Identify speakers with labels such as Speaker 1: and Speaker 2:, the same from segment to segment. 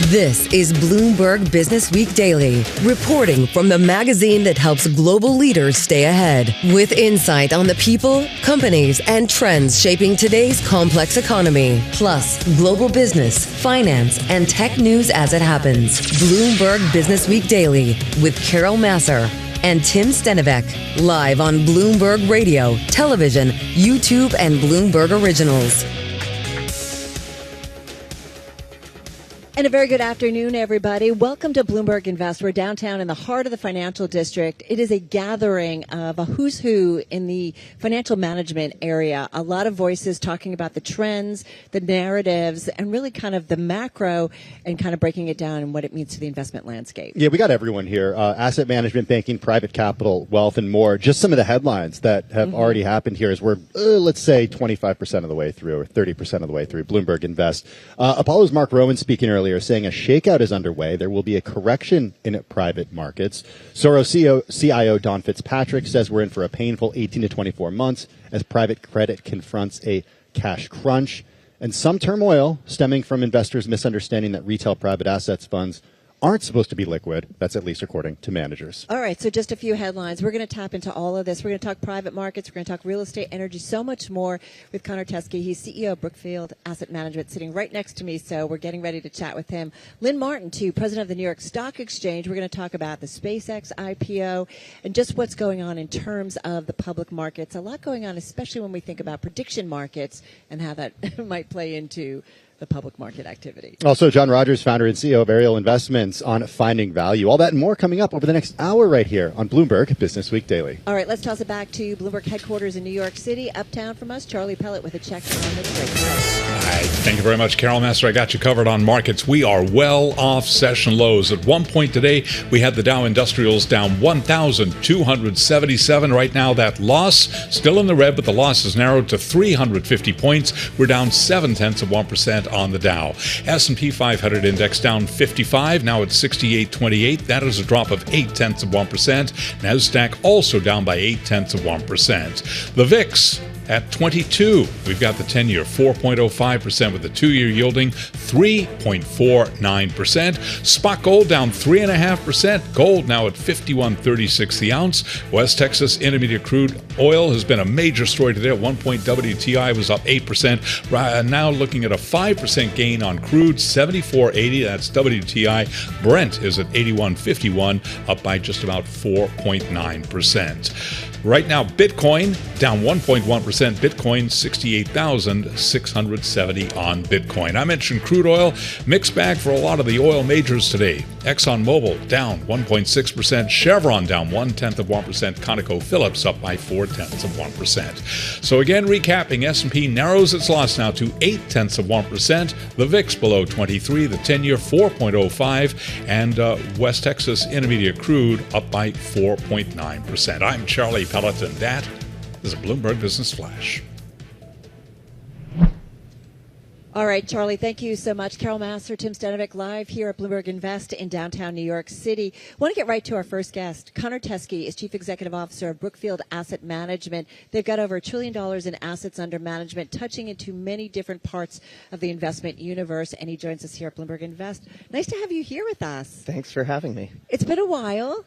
Speaker 1: This is Bloomberg Businessweek Daily, reporting from the magazine that helps global leaders stay ahead, with insight on the people, companies, and trends shaping today's complex economy, plus global business, finance, and tech news as it happens. Bloomberg Businessweek Daily with Carol Massar and Tim Stenovec, live on Bloomberg Radio, television, YouTube, and Bloomberg Originals.
Speaker 2: And a very good afternoon, everybody. Welcome to Bloomberg Invest. We're downtown in the heart of the financial district. It is a gathering of a who's who in the financial management area. A lot of voices talking about the trends, the narratives, and really kind of the macro and kind of breaking it down and what it means to the investment landscape.
Speaker 3: Yeah, we got everyone here. Asset management, banking, private capital, wealth, and more. Just some of the headlines that have already happened here as we're, let's say, 25% of the way through or 30% of the way through Bloomberg Invest. Apollo's Mark Rowan speaking earlier, saying a shakeout is underway. There will be a correction in private markets. Soros CIO Don Fitzpatrick says we're in for a painful 18 to 24 months as private credit confronts a cash crunch, and some turmoil stemming from investors' misunderstanding that retail private assets funds aren't supposed to be liquid. That's at least according to managers.
Speaker 2: All right, so just a few headlines. We're going to tap into all of this. We're going to talk private markets. We're going to talk real estate, energy, so much more with Connor Teskey. He's CEO of Brookfield Asset Management, sitting right next to me, so we're getting ready to chat with him. Lynn Martin, too, president of the New York Stock Exchange. We're going to talk about the SpaceX IPO and just what's going on in terms of the public markets. A lot going on, especially when we think about prediction markets and how that might play into the public market activity.
Speaker 3: Also, John Rogers, founder and CEO of Ariel Investments, on finding value. All that and more coming up over the next hour right here on Bloomberg Businessweek Daily.
Speaker 2: All right, let's toss it back to Bloomberg headquarters in New York City. Uptown from us, Charlie Pellet with a check on the trade.
Speaker 4: Hi, thank you very much, Carol Massar. I got you covered on markets. We are well off session lows. At one point today, we had the Dow Industrials down 1,277. Right now, that loss still in the red, but the loss is narrowed to 350 points. We're down 0.7% on the Dow. S&P 500 index down 55, now at 68.28. That is a drop of 0.8%. NASDAQ also down by 0.8%. The VIX at 22. We've got the 10-year 4.05% with the 2-year yielding 3.49%. Spot gold down 3.5%. Gold now at 51.36 the ounce. West Texas Intermediate crude oil has been a major story today. At one point, WTI was up 8%. Now looking at a 5% gain on crude, 74.80. That's WTI. Brent is at 81.51, up by just about 4.9%. Right now, Bitcoin down 1.1%. Bitcoin 68,670 on Bitcoin. I mentioned crude oil. Mixed bag for a lot of the oil majors today. ExxonMobil down 1.6%. Chevron down 0.1%. ConocoPhillips up by 0.4%. So again, recapping, S&P narrows its loss now to 0.8%. The VIX below 23. The 10-year 4.05. And West Texas Intermediate crude up by 4.9%. I'm Charlie Pellet, and that is a Bloomberg Business Flash.
Speaker 2: All right, Charlie, thank you so much. Carol Massar, Tim Stenovec, live here at Bloomberg Invest in downtown New York City. I want to get right to our first guest. Connor Teskey is Chief Executive Officer of Brookfield Asset Management. They've got over $1 trillion in assets under management, touching into many different parts of the investment universe, and he joins us here at Bloomberg Invest. Nice to have you here with us.
Speaker 5: Thanks for having me.
Speaker 2: It's been a while.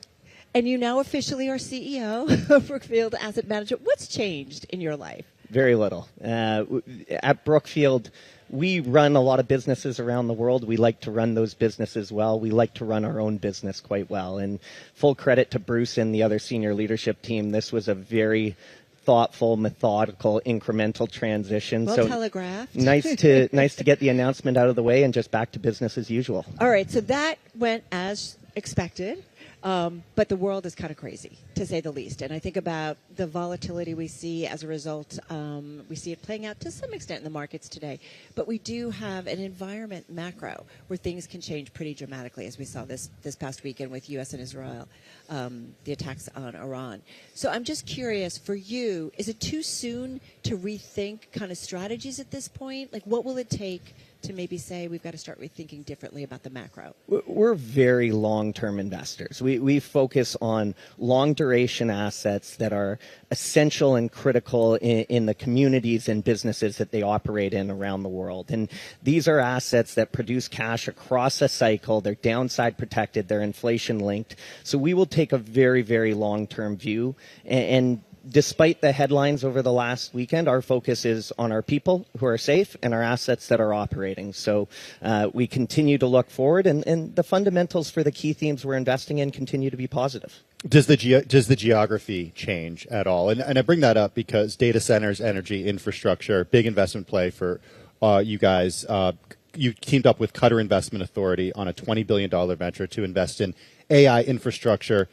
Speaker 2: And you now officially are CEO of Brookfield Asset Management. What's changed in your life?
Speaker 5: Very little. At Brookfield, we run a lot of businesses around the world. We like to run those businesses well. We like to run our own business quite well. And full credit to Bruce and the other senior leadership team. This was a very thoughtful, methodical, incremental transition.
Speaker 2: Well telegraphed.
Speaker 5: Nice to get the announcement out of the way and just back to business as usual.
Speaker 2: All right, so that went as expected. But the world is kind of crazy, to say the least. And I think about the volatility we see as a result. We see it playing out to some extent in the markets today. But we do have an environment macro where things can change pretty dramatically, as we saw this past weekend with U.S. and Israel, the attacks on Iran. So I'm just curious, for you, is it too soon to rethink kind of strategies at this point? Like, what will it take to maybe say we've got to start rethinking differently about the macro?
Speaker 5: We're very long-term investors. We focus on long-duration assets that are essential and critical in the communities and businesses that they operate in around the world. And these are assets that produce cash across a cycle. They're downside protected. They're inflation linked. So we will take a very, very long-term view. And despite the headlines over the last weekend, our focus is on our people who are safe and our assets that are operating. So we continue to look forward, and the fundamentals for the key themes we're investing in continue to be positive.
Speaker 3: Does the geography change at all? And I bring that up because data centers, energy, infrastructure, big investment play for you guys. You teamed up with Qatar Investment Authority on a $20 billion venture to invest in AI infrastructure.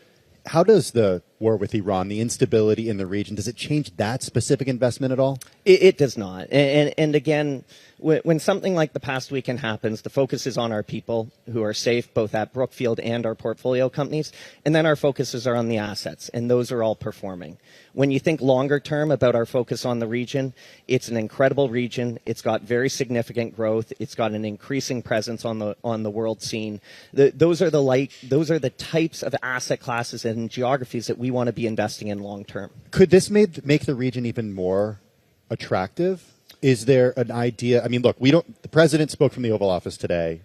Speaker 3: How does the war with Iran, the instability in the region, does it change that specific investment at all?
Speaker 5: It does not. And again, when something like the past weekend happens, the focus is on our people who are safe, both at Brookfield and our portfolio companies. And then our focuses are on the assets, and those are all performing. When you think longer term about our focus on the region, it's an incredible region. It's got very significant growth. It's got an increasing presence on the world scene. Those are the types of asset classes and geographies that we want to be investing in long term.
Speaker 3: Could this make the region even more attractive? Is there an idea? I mean, look, the president spoke from the Oval Office today.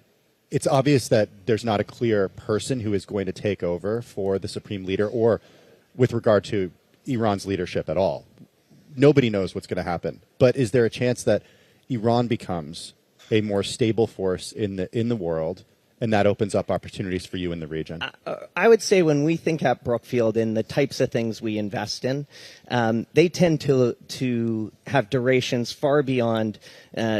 Speaker 3: It's obvious that there's not a clear person who is going to take over for the supreme leader or with regard to Iran's leadership at all. Nobody knows what's going to happen. But is there a chance that Iran becomes a more stable force in the world, and that opens up opportunities for you in the region?
Speaker 5: I would say when we think at Brookfield and the types of things we invest in, they tend to have durations far beyond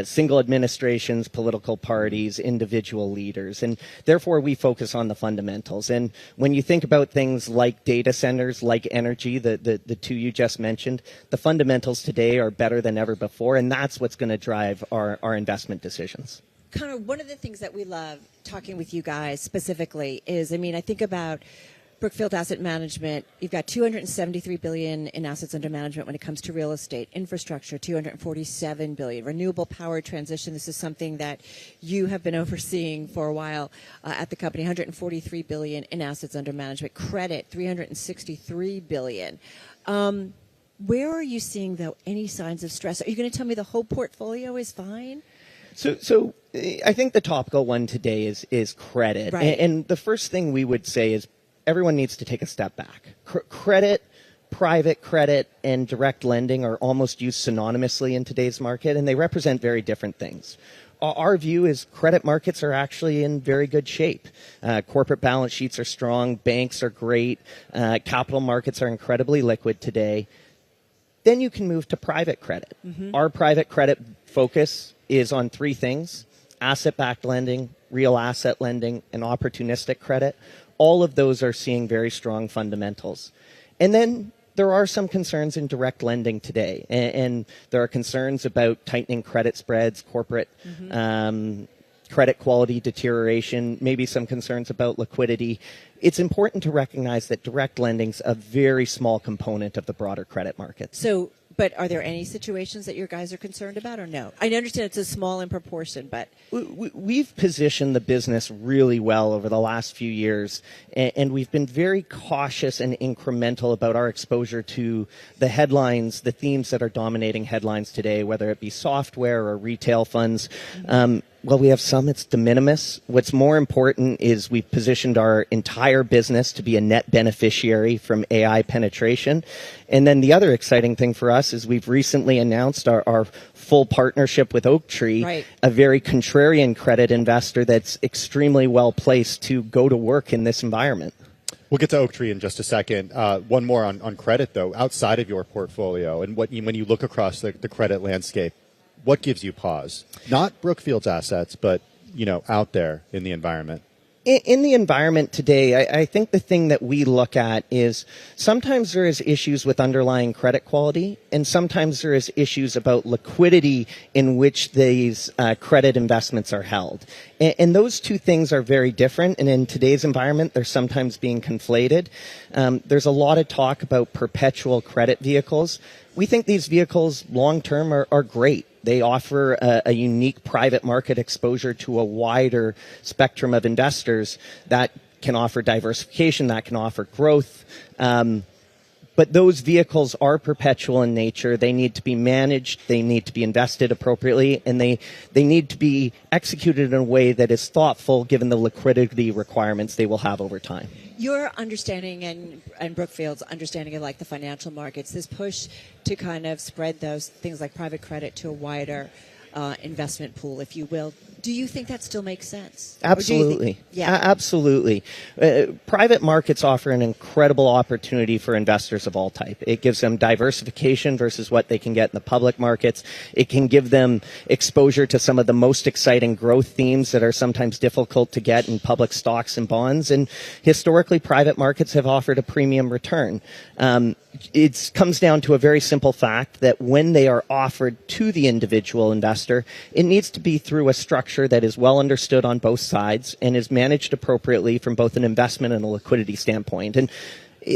Speaker 5: single administrations, political parties, individual leaders. And therefore, we focus on the fundamentals. And when you think about things like data centers, like energy, the two you just mentioned, the fundamentals today are better than ever before. And that's what's going to drive our investment decisions.
Speaker 2: Connor, one of the things that we love talking with you guys specifically is, I think about Brookfield Asset Management. You've got $273 billion in assets under management when it comes to real estate, infrastructure, $247 billion, renewable power transition. This is something that you have been overseeing for a while at the company. $143 billion in assets under management, credit, $363 billion. Where are you seeing, though, any signs of stress? Are you going to tell me the whole portfolio is fine?
Speaker 5: So I think the topical one today is credit.
Speaker 2: Right.
Speaker 5: And the first thing we would say is everyone needs to take a step back. Credit, private credit, and direct lending are almost used synonymously in today's market, and they represent very different things. Our view is credit markets are actually in very good shape. Corporate balance sheets are strong. Banks are great. Capital markets are incredibly liquid today. Then you can move to private credit. Mm-hmm. Our private credit focus is on three things: asset-backed lending, real asset lending, and opportunistic credit. All of those are seeing very strong fundamentals. And then there are some concerns in direct lending today. And there are concerns about tightening credit spreads, corporate credit quality deterioration, maybe some concerns about liquidity. It's important to recognize that direct lending's a very small component of the broader credit market.
Speaker 2: But are there any situations that your guys are concerned about or no? I understand it's a small in proportion, but...
Speaker 5: We've positioned the business really well over the last few years, and we've been very cautious and incremental about our exposure to the headlines, the themes that are dominating headlines today, whether it be software or retail funds. Well, we have some, it's de minimis. What's more important is we've positioned our entire business to be a net beneficiary from AI penetration. And then the other exciting thing for us is we've recently announced our full partnership with Oaktree, right, a very contrarian credit investor that's extremely well placed to go to work in this environment.
Speaker 3: We'll get to Oaktree in just a second. One more on credit, though, outside of your portfolio, and when you look across the credit landscape, what gives you pause? Not Brookfield's assets, but out there in the environment.
Speaker 5: In the environment today, I think the thing that we look at is sometimes there is issues with underlying credit quality, and sometimes there is issues about liquidity in which these credit investments are held. And those two things are very different, and in today's environment, they're sometimes being conflated. There's a lot of talk about perpetual credit vehicles. We think these vehicles long-term are great. They offer a unique private market exposure to a wider spectrum of investors that can offer diversification, that can offer growth. But those vehicles are perpetual in nature. They need to be managed. They need to be invested appropriately, and they need to be executed in a way that is thoughtful given the liquidity requirements they will have over time.
Speaker 2: Your understanding and Brookfield's understanding of like the financial markets, this push to kind of spread those things like private credit to a wider investment pool, if you will. Do you think that still makes sense?
Speaker 5: Absolutely.
Speaker 2: Yeah.
Speaker 5: Absolutely. Private markets offer an incredible opportunity for investors of all type. It gives them diversification versus what they can get in the public markets. It can give them exposure to some of the most exciting growth themes that are sometimes difficult to get in public stocks and bonds. And historically, private markets have offered a premium return. It comes down to a very simple fact that when they are offered to the individual investor, it needs to be through a structure that is well understood on both sides and is managed appropriately from both an investment and a liquidity standpoint. And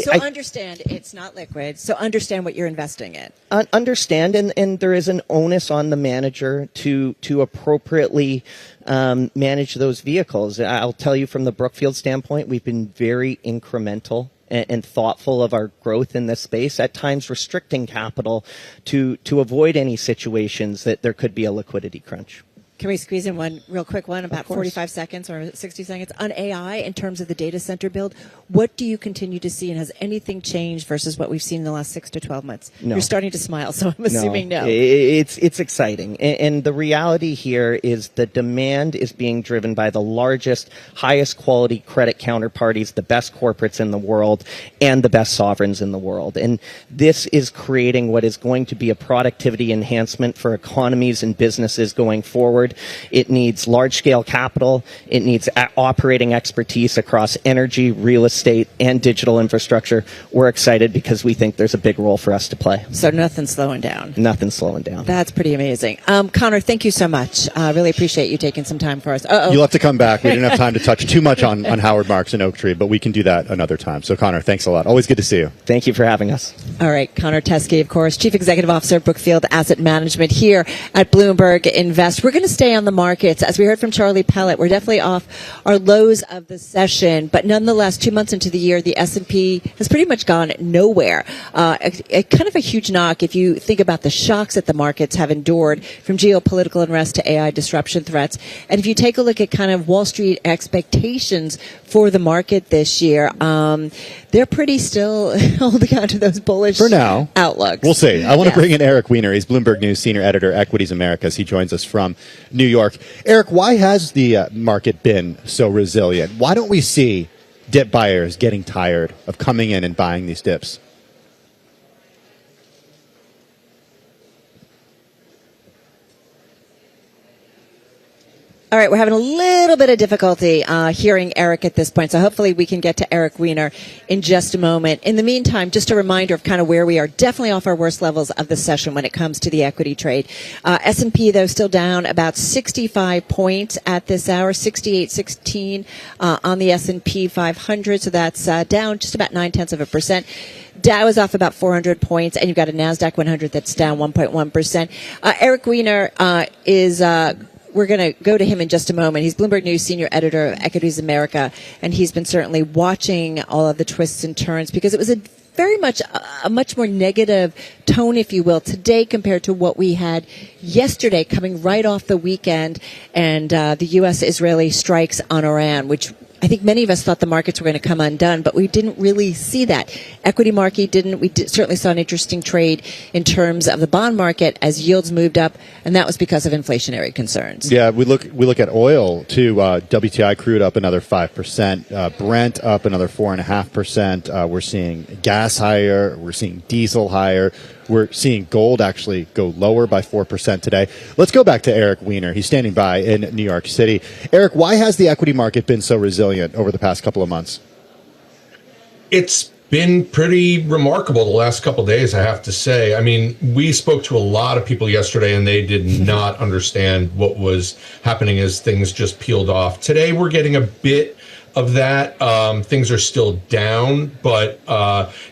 Speaker 2: so understand it's not liquid. So understand what you're investing in.
Speaker 5: Understand, and there is an onus on the manager to appropriately manage those vehicles. I'll tell you from the Brookfield standpoint, we've been very incremental and thoughtful of our growth in this space, at times restricting capital to avoid any situations that there could be a liquidity crunch.
Speaker 2: Can we squeeze in one real quick one, about 45 seconds or 60 seconds? On AI, in terms of the data center build, what do you continue to see, and has anything changed versus what we've seen in the last 6 to 12 months?
Speaker 5: No.
Speaker 2: You're starting to smile, so I'm assuming no.
Speaker 5: It's exciting. And the reality here is the demand is being driven by the largest, highest quality credit counterparties, the best corporates in the world, and the best sovereigns in the world. And this is creating what is going to be a productivity enhancement for economies and businesses going forward. It needs large-scale capital. It needs operating expertise across energy, real estate, and digital infrastructure. We're excited because we think there's a big role for us to play.
Speaker 2: So nothing's slowing down.
Speaker 5: Nothing's slowing down.
Speaker 2: That's pretty amazing. Connor, thank you so much. Really appreciate you taking some time for us.
Speaker 3: You'll have to come back. We didn't have time to touch too much on Howard Marks and Oaktree, but we can do that another time. So, Connor, thanks a lot. Always good to see you.
Speaker 5: Thank you for having us.
Speaker 2: All right. Connor Teskey, of course, Chief Executive Officer of Brookfield Asset Management here at Bloomberg Invest. We're going to stay on the markets. As we heard from Charlie Pellet, we're definitely off our lows of the session, but nonetheless, 2 months into the year, the S&P has pretty much gone nowhere. A kind of a huge knock if you think about the shocks that the markets have endured, from geopolitical unrest to AI disruption threats. And if you take a look at kind of Wall Street expectations for the market this year, they're pretty still holding on to those bullish
Speaker 3: for now
Speaker 2: outlooks.
Speaker 3: We'll see. I want to bring in Eric Weiner. He's Bloomberg News Senior Editor, Equities Americas. He joins us from New York. Eric, why has the market been so resilient? Why don't we see dip buyers getting tired of coming in and buying these dips?
Speaker 2: All right, we're having a little bit of difficulty hearing Eric at this point, so hopefully we can get to Eric Weiner in just a moment. In the meantime, just a reminder of kind of where we are, definitely off our worst levels of the session when it comes to the equity trade. S&P, though, still down about 65 points at this hour, 68.16 on the S&P 500, so that's down just about 0.9%. Dow is off about 400 points, and you've got a NASDAQ 100 that's down 1.1%. Eric Weiner is... We're going to go to him in just a moment. He's Bloomberg News Senior Editor of Equities America, and he's been certainly watching all of the twists and turns because it was very much a much more negative tone, if you will, today compared to what we had yesterday, coming right off the weekend and the U.S.-Israeli strikes on Iran, which I think many of us thought the markets were going to come undone, but we didn't really see that. Equity market didn't. We certainly saw an interesting trade in terms of the bond market as yields moved up, and that was because of inflationary concerns.
Speaker 3: Yeah, we look at oil too. WTI crude up another 5%, Brent up another 4.5%. We're seeing gas higher. We're seeing diesel higher. We're seeing gold actually go lower by 4% today. Let's go back to Eric Weiner. He's standing by in New York City. Eric, why has the equity market been so resilient over the past couple of months?
Speaker 6: It's been pretty remarkable the last couple of days, I have to say. I mean, we spoke to a lot of people yesterday, and they did not understand what was happening as things just peeled off. Today, we're getting a bit of that. Things are still down, but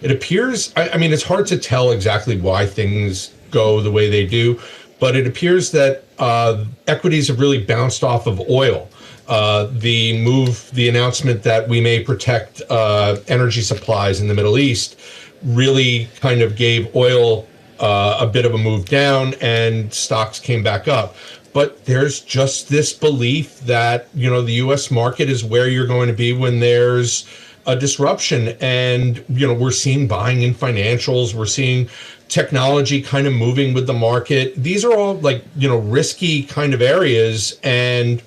Speaker 6: it appears, I mean, it's hard to tell exactly why things go the way they do, but it appears that equities have really bounced off of oil. The announcement that we may protect energy supplies in the Middle East really kind of gave oil a bit of a move down, and stocks came back up. But there's just this belief that, the U.S. market is where you're going to be when there's a disruption. And, we're seeing buying in financials. We're seeing technology kind of moving with the market. These are all risky kind of areas, and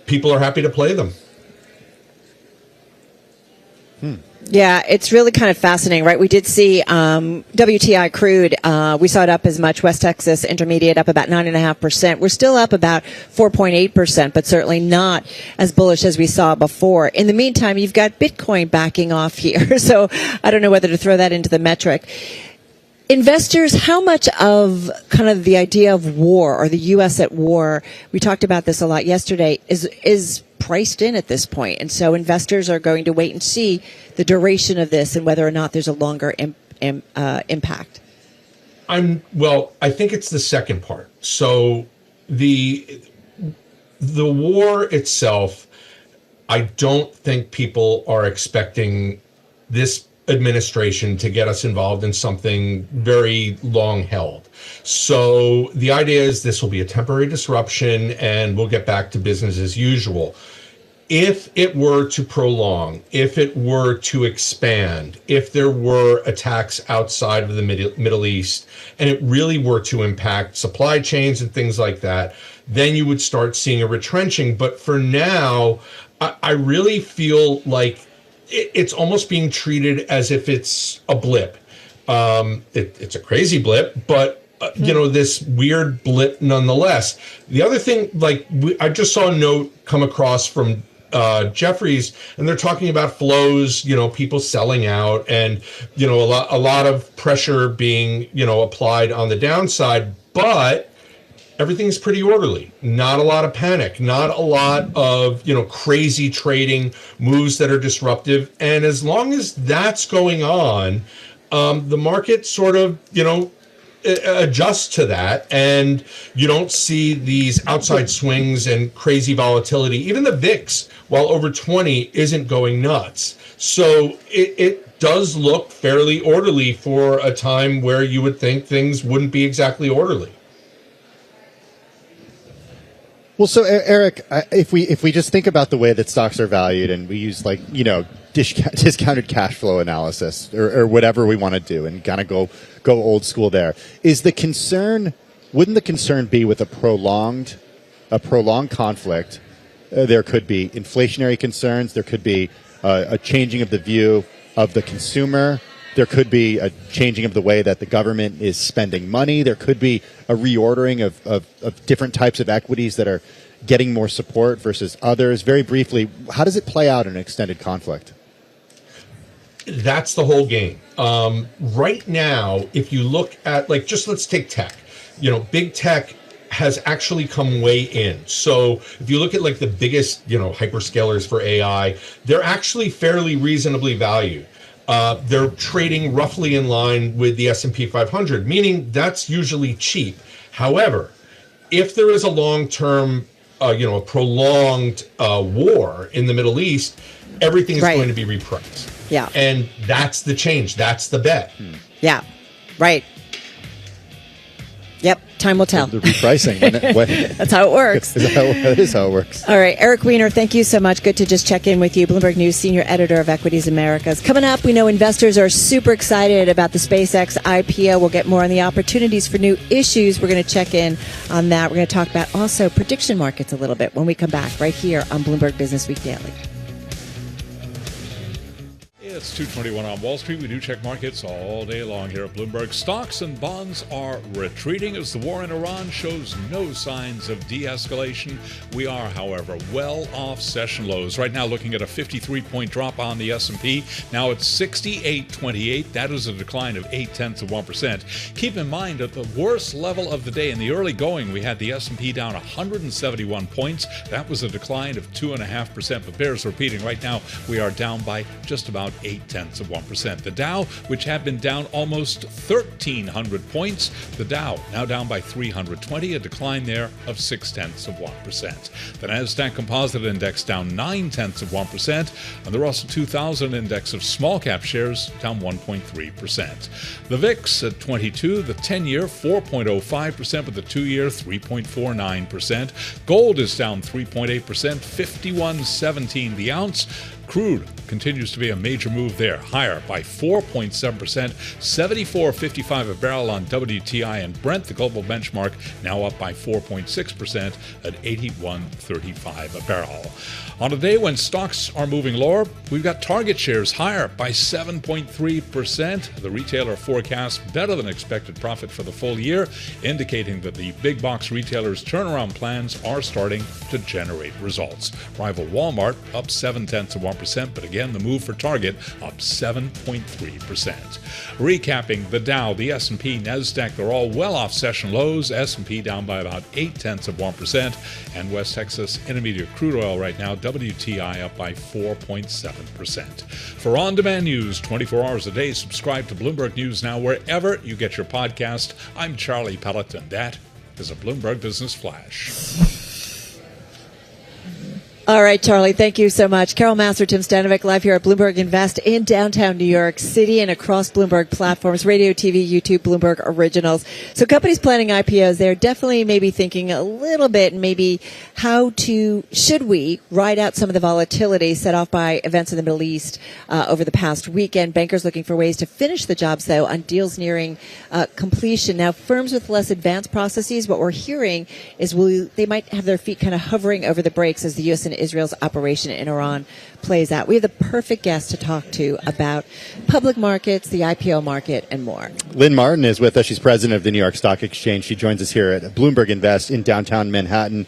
Speaker 6: people are happy to play them.
Speaker 2: Yeah, it's really kind of fascinating, right? We did see WTI crude. We saw it up as much. West Texas Intermediate up about 9.5%. We're still up about 4.8%, but certainly not as bullish as we saw before. In the meantime, you've got Bitcoin backing off here. So I don't know whether to throw that into the metric. Investors, how much of kind of the idea of war or the U.S. at war, we talked about this a lot yesterday, is priced in at this point. And so investors are going to wait and see the duration of this and whether or not there's a longer impact.
Speaker 6: I think it's the second part. So the war itself, I don't think people are expecting this administration to get us involved in something very long held. So the idea is this will be a temporary disruption and we'll get back to business as usual. If it were to prolong, if it were to expand, if there were attacks outside of the Middle East, and it really were to impact supply chains and things like that, then you would start seeing a retrenching. But for now, I really feel like it's almost being treated as if it's a blip. It's a crazy blip, but this weird blip nonetheless. The other thing, I just saw a note come across from Jefferies, and they're talking about flows, people selling out, and a lot of pressure being applied on the downside, but everything's pretty orderly. Not a lot of panic, not a lot of, crazy trading moves that are disruptive. And as long as that's going on, the market sort of, adjusts to that, and you don't see these outside swings and crazy volatility. Even the VIX, while over 20, isn't going nuts. So it does look fairly orderly for a time where you would think things wouldn't be exactly orderly.
Speaker 3: Well, so Eric, if we just think about the way that stocks are valued, and we use discounted cash flow analysis or whatever we want to do, and kind of go old school there, wouldn't the concern be with a prolonged conflict? There could be inflationary concerns. There could be a changing of the view of the consumer. There could be a changing of the way that the government is spending money. There could be a reordering of different types of equities that are getting more support versus others. Very briefly, how does it play out in an extended conflict?
Speaker 6: That's the whole game. Right now, if you look at, let's take tech. Big tech has actually come way in. So if you look at the biggest, hyperscalers for AI, they're actually fairly reasonably valued. They're trading roughly in line with the S&P 500, meaning that's usually cheap. However, if there is a long-term, a prolonged war in the Middle East, everything is going to be repriced.
Speaker 2: Yeah.
Speaker 6: And that's the change. That's the bet.
Speaker 2: Yeah. Right. Yep. Time will tell.
Speaker 3: The repricing.
Speaker 2: That's how it works.
Speaker 3: That is how it works.
Speaker 2: All right. Eric Weiner, thank you so much. Good to just check in with you. Bloomberg News Senior Editor of Equities Americas. Coming up, we know investors are super excited about the SpaceX IPO. We'll get more on the opportunities for new issues. We're going to check in on that. We're going to talk about also prediction markets a little bit when we come back right here on Bloomberg Businessweek Daily.
Speaker 4: It's 2:21 on Wall Street. We do check markets all day long here at Bloomberg. Stocks and bonds are retreating as the war in Iran shows no signs of de-escalation. We are, however, well off session lows. Right now looking at a 53-point drop on the S&P. Now it's 68.28. That is a decline of 0.8%. Keep in mind at the worst level of the day in the early going, we had the S&P down 171 points. That was a decline of 2.5%. But bears repeating, right now we are down by just about 8%. 0.8%. The Dow, which had been down almost 1,300 points, the Dow now down by 320, a decline there of 0.6%. The Nasdaq Composite Index down 0.9%, and the Russell 2000 Index of small cap shares down 1.3%. The VIX at 22, the 10-year 4.05%, but the 2-year 3.49%. Gold is down 3.8%, 51.17 the ounce. Crude continues to be a major move there, higher by 4.7%, 74.55 a barrel on WTI, and Brent, the global benchmark, now up by 4.6% at 81.35 a barrel. On a day when stocks are moving lower, we've got Target shares higher by 7.3%. The retailer forecasts better than expected profit for the full year, indicating that the big box retailers' turnaround plans are starting to generate results. Rival Walmart up 0.7%, but again, the move for Target up 7.3%. Recapping the Dow, the S&P, Nasdaq, they're all well off session lows. S&P down by about 0.8%, and West Texas Intermediate crude oil right now, WTI up by 4.7%. For on-demand news 24 hours a day, subscribe to Bloomberg News Now wherever you get your podcast. I'm Charlie Pelleton. That is a Bloomberg Business Flash.
Speaker 2: All right, Charlie, thank you so much. Carol Massar, Tim Stenovec, live here at Bloomberg Invest in downtown New York City and across Bloomberg platforms, radio, TV, YouTube, Bloomberg Originals. So companies planning IPOs, they're definitely maybe thinking a little bit maybe should we ride out some of the volatility set off by events in the Middle East over the past weekend. Bankers looking for ways to finish the jobs, though, on deals nearing completion. Now, firms with less advanced processes, what we're hearing is they might have their feet kind of hovering over the brakes as the U.S. and Israel's operation in Iran plays out. We have the perfect guest to talk to about public markets, the IPO market, and more.
Speaker 3: Lynn Martin is with us. She's president of the New York Stock Exchange. She joins us here at Bloomberg Invest in downtown Manhattan.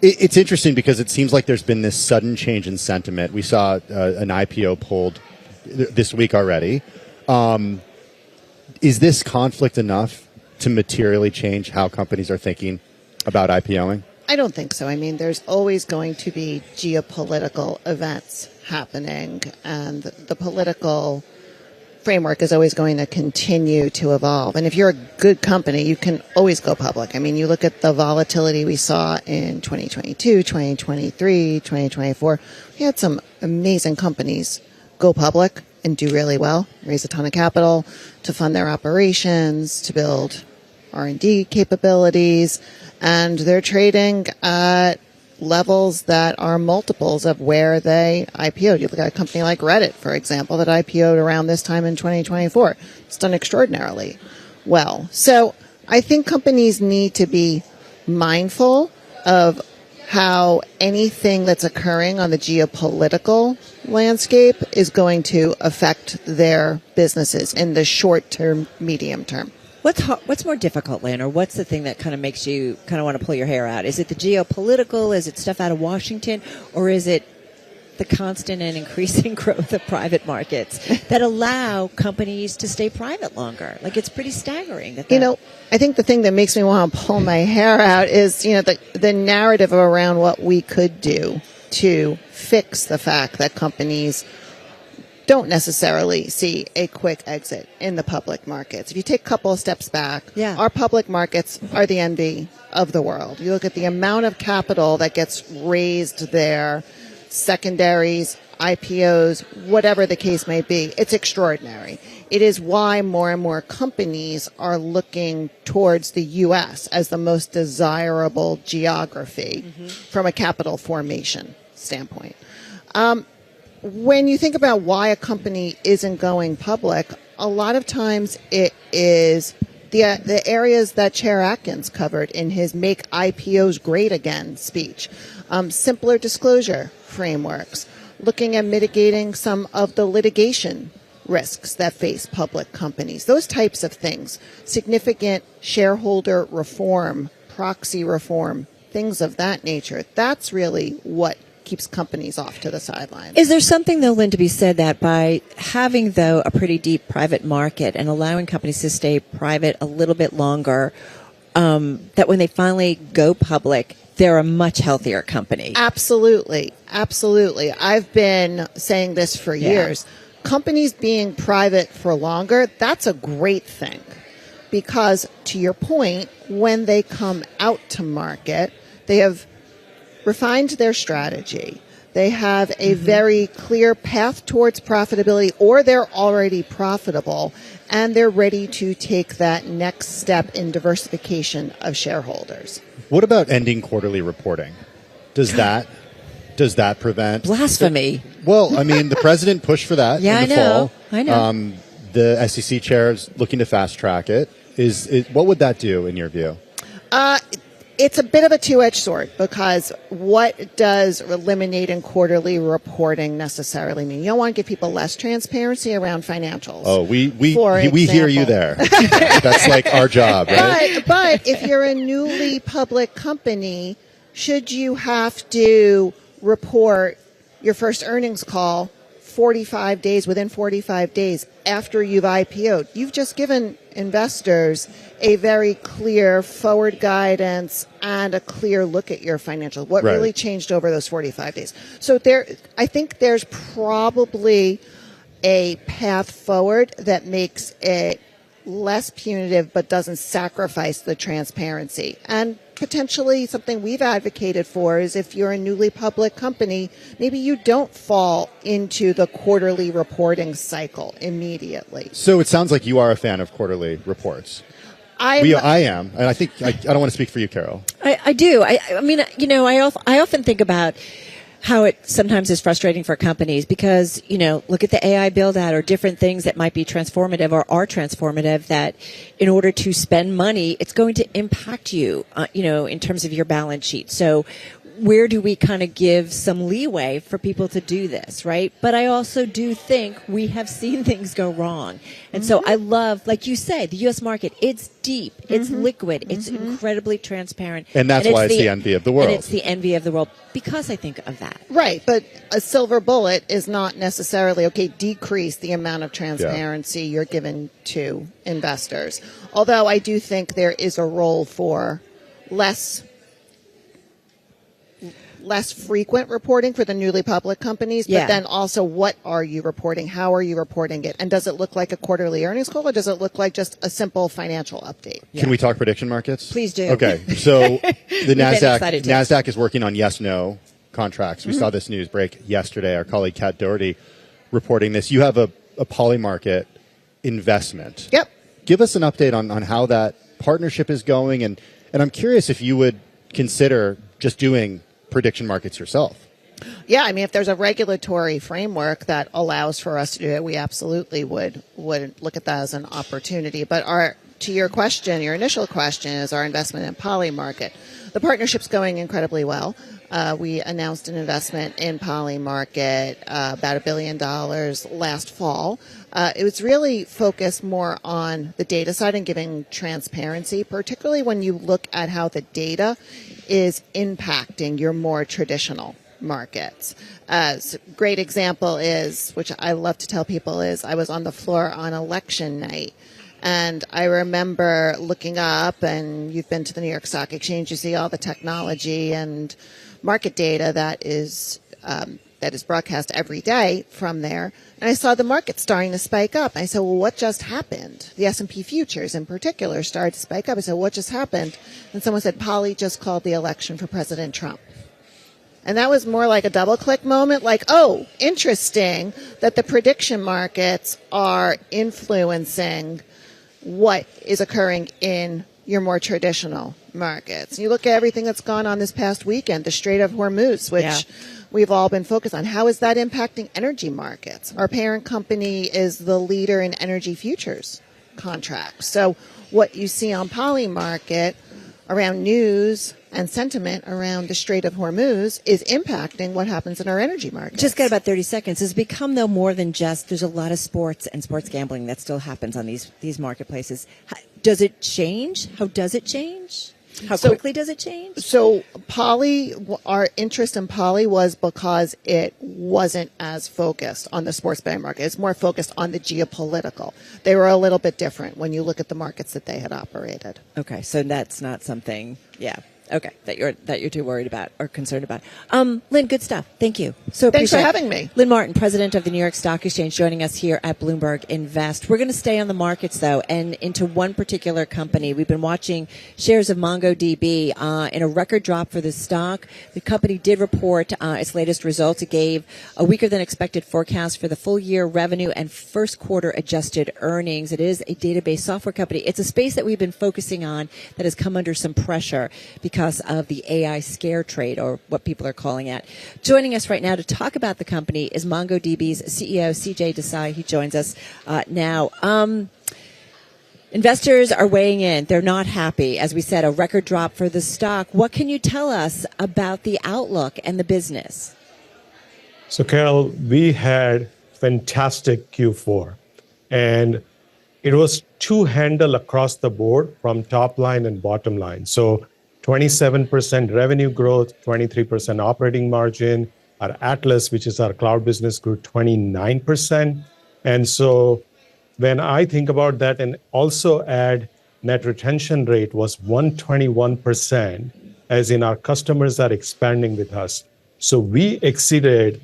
Speaker 3: It's interesting because it seems like there's been this sudden change in sentiment. We saw an IPO pulled this week already. Is this conflict enough to materially change how companies are thinking about IPOing?
Speaker 7: I don't think so. I mean, there's always going to be geopolitical events happening, and the political framework is always going to continue to evolve. And if you're a good company, you can always go public. I mean, you look at the volatility we saw in 2022, 2023, 2024. We had some amazing companies go public and do really well, raise a ton of capital to fund their operations, to build R&D capabilities, and they're trading at levels that are multiples of where they IPO'd. You look at a company like Reddit, for example, that IPO'd around this time in 2024. It's done extraordinarily well. So I think companies need to be mindful of how anything that's occurring on the geopolitical landscape is going to affect their businesses in the short term, medium term.
Speaker 2: What's more difficult, Lynn, or what's the thing that kind of makes you kind of want to pull your hair out? Is it the geopolitical? Is it stuff out of Washington? Or is it the constant and increasing growth of private markets that allow companies to stay private longer? Like, it's pretty staggering.
Speaker 7: I think the thing that makes me want to pull my hair out is, the narrative around what we could do to fix the fact that companies don't necessarily see a quick exit in the public markets. If you take a couple of steps back, our public markets are the envy of the world. You look at the amount of capital that gets raised there, secondaries, IPOs, whatever the case may be. It's extraordinary. It is why more and more companies are looking towards the U.S. as the most desirable geography from a capital formation standpoint. When you think about why a company isn't going public, a lot of times it is the areas that Chair Atkins covered in his Make IPOs Great Again speech. Simpler disclosure frameworks, looking at mitigating some of the litigation risks that face public companies, those types of things, significant shareholder reform, proxy reform, things of that nature. That's really what keeps companies off to the sidelines.
Speaker 2: Is there something, though, Lynn, to be said that by having, though, a pretty deep private market and allowing companies to stay private a little bit longer, that when they finally go public, they're a much healthier company?
Speaker 7: Absolutely. Absolutely. I've been saying this for years. companies being private for longer, that's a great thing. Because, to your point, when they come out to market, they have refined their strategy. They have a very clear path towards profitability, or they're already profitable, and they're ready to take that next step in diversification of shareholders.
Speaker 3: What about ending quarterly reporting? Does that prevent
Speaker 2: Blasphemy?
Speaker 3: Well, I mean, the president pushed for that in the fall.
Speaker 2: I know.
Speaker 3: The SEC chair is looking to fast track it. What would that do in your view?
Speaker 7: It's a bit of a two-edged sword, because what does eliminating quarterly reporting necessarily mean? You don't want to give people less transparency around financials.
Speaker 3: Oh, we hear you there. That's like our job, right?
Speaker 7: But if you're a newly public company, should you have to report your first earnings call within 45 days after you've IPO'd? You've just given investors a very clear forward guidance and a clear look at your financials. What really changed over those 45 days? So I think there's probably a path forward that makes it less punitive but doesn't sacrifice the transparency. And potentially something we've advocated for is, if you're a newly public company, maybe you don't fall into the quarterly reporting cycle immediately.
Speaker 3: So it sounds like you are a fan of quarterly reports. I am, and I think I don't want to speak for you, Carol.
Speaker 2: I do. I mean, I often think about how it sometimes is frustrating for companies because, look at the AI build out or different things that might be transformative or are transformative, that in order to spend money, it's going to impact you, in terms of your balance sheet. So where do we kind of give some leeway for people to do this, right? But I also do think we have seen things go wrong. And so I love, like you say, the U.S. market, it's deep, it's liquid, it's incredibly transparent.
Speaker 3: And that's why it's the envy of the world.
Speaker 2: And it's the envy of the world because I think of that.
Speaker 7: Right, but a silver bullet is not necessarily, decrease the amount of transparency you're given to investors. Although I do think there is a role for less frequent reporting for the newly public companies, but then also, what are you reporting? How are you reporting it? And does it look like a quarterly earnings call, or does it look like just a simple financial update?
Speaker 3: Can we talk prediction markets?
Speaker 2: Please do.
Speaker 3: Okay, so the NASDAQ is working on yes-no contracts. We saw this news break yesterday. Our colleague Kat Doherty reporting this. You have a Polymarket investment.
Speaker 7: Yep.
Speaker 3: Give us an update on how that partnership is going, and I'm curious if you would consider just doing prediction markets yourself.
Speaker 7: Yeah, I mean, if there's a regulatory framework that allows for us to do it, we absolutely would look at that as an opportunity. But to your question, your initial question is our investment in Polymarket. The partnership's going incredibly well. We announced an investment in Polymarket, about $1 billion last fall. It was really focused more on the data side and giving transparency, particularly when you look at how the data is impacting your more traditional markets. A great example is, which I love to tell people, is I was on the floor on election night. And I remember looking up, and you've been to the New York Stock Exchange, you see all the technology and market data that is broadcast every day from there. And I saw the market starting to spike up. I said, well, what just happened? The S&P futures in particular started to spike up. I said, what just happened? And someone said, Poly just called the election for President Trump. And that was more like a double click moment, like, oh, interesting that the prediction markets are influencing what is occurring in your more traditional markets. You look at everything that's gone on this past weekend, the Strait of Hormuz, which we've all been focused on. How is that impacting energy markets? Our parent company is the leader in energy futures contracts. So what you see on Polymarket around news and sentiment around the Strait of Hormuz is impacting what happens in our energy markets.
Speaker 2: Just got about 30 seconds. It's become, though, more than just, there's a lot of sports and sports gambling that still happens on these marketplaces. Does it change? How does it change? How quickly does it change?
Speaker 7: So our interest in Poly was because it wasn't as focused on the sports betting market. It's more focused on the geopolitical. They were a little bit different when you look at the markets that they had operated.
Speaker 2: Okay, so that's not something, Okay, that you're too worried about or concerned about. Lynn, good stuff. Thank you. So
Speaker 7: Thanks for
Speaker 2: appreciate
Speaker 7: having me.
Speaker 2: Lynn Martin, president of the New York Stock Exchange, joining us here at Bloomberg Invest. We're going to stay on the markets, though, and into one particular company. We've been watching shares of MongoDB in a record drop for the stock. The company did report its latest results. It gave a weaker than expected forecast for the full year revenue and first quarter adjusted earnings. It is a database software company. It's a space that we've been focusing on that has come under some pressure because of the AI scare trade, or what people are calling it. Joining us right now to talk about the company is MongoDB's CEO CJ Desai. He joins us now. Investors are weighing in. They're not happy. As we said, a record drop for the stock. What can you tell us about the outlook and the business?
Speaker 8: So, Carol, we had fantastic Q4, and it was two-handle across the board from top line and bottom line. So 27% revenue growth, 23% operating margin. Our Atlas, which is our cloud business, grew 29%. And so when I think about that and also add net retention rate was 121%, as in our customers are expanding with us. So we exceeded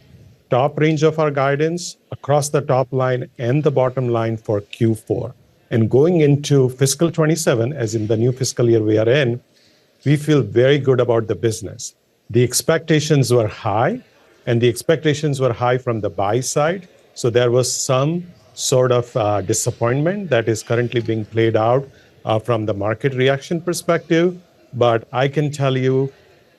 Speaker 8: top range of our guidance across the top line and the bottom line for Q4. And going into fiscal 27, as in the new fiscal year we are in, we feel very good about the business. The expectations were high, and the expectations were high from the buy side. So there was some sort of disappointment that is currently being played out from the market reaction perspective. But I can tell you,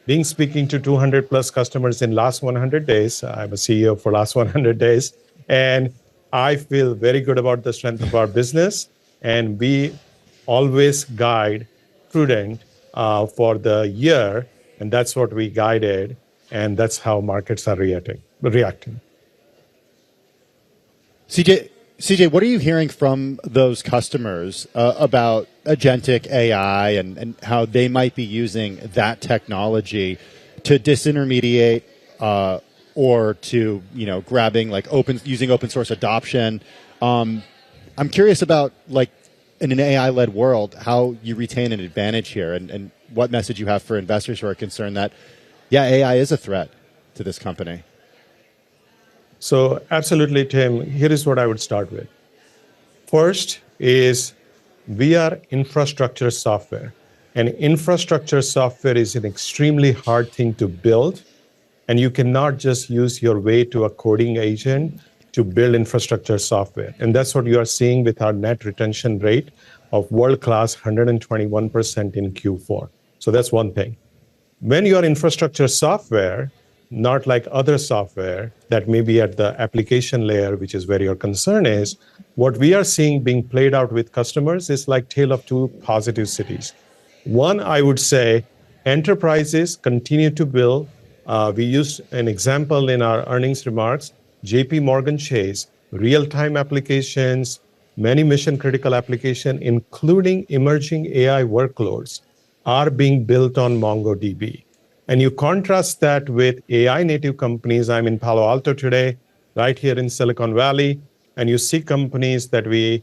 Speaker 8: being speaking to 200 plus customers in last 100 days, I'm a CEO for last 100 days, and I feel very good about the strength of our business. And we always guide prudent for the year, and that's what we guided, and that's how markets are reacting.
Speaker 3: CJ, what are you hearing from those customers about agentic AI and how they might be using that technology to disintermediate or to grabbing using open source adoption? I'm curious about in an AI-led world, how you retain an advantage here, and what message you have for investors who are concerned that, AI is a threat to this company.
Speaker 8: So absolutely, Tim, here is what I would start with. First is we are infrastructure software, and infrastructure software is an extremely hard thing to build, and you cannot just use your way to a coding agent to build infrastructure software. And that's what you are seeing with our net retention rate of world-class 121% in Q4. So that's one thing. When you are infrastructure software, not like other software that may be at the application layer, which is where your concern is, what we are seeing being played out with customers is like tale of two positive cities. One, I would say, enterprises continue to build. We used an example in our earnings remarks, JP Morgan Chase, real-time applications, many mission-critical applications, including emerging AI workloads, are being built on MongoDB. And you contrast that with AI native companies. I'm in Palo Alto today, right here in Silicon Valley, and you see companies that we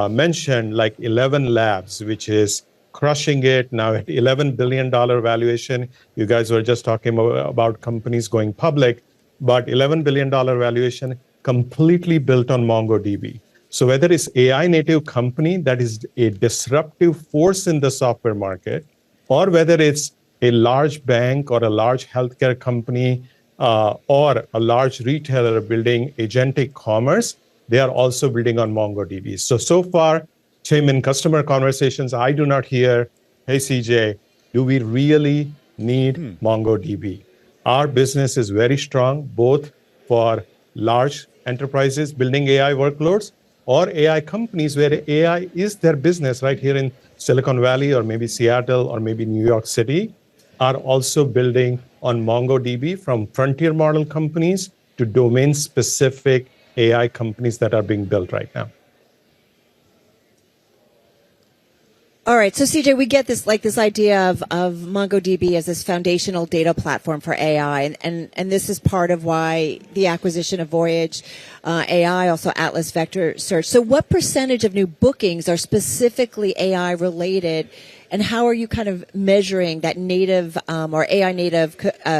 Speaker 8: mentioned, like 11 Labs, which is crushing it now at $11 billion valuation. You guys were just talking about companies going public, but $11 billion valuation completely built on MongoDB. So whether it's AI native company that is a disruptive force in the software market, or whether it's a large bank or a large healthcare company or a large retailer building agentic commerce, they are also building on MongoDB. So far, Tim, in customer conversations, I do not hear, hey, CJ, do we really need MongoDB? Our business is very strong, both for large enterprises building AI workloads or AI companies where AI is their business right here in Silicon Valley or maybe Seattle or maybe New York City, are also building on MongoDB, from frontier model companies to domain-specific AI companies that are being built right now.
Speaker 2: All right. So CJ, we get this idea of MongoDB as this foundational data platform for AI. And this is part of why the acquisition of Voyage AI, also Atlas Vector Search. So what percentage of new bookings are specifically AI related? And how are you kind of measuring that native or AI native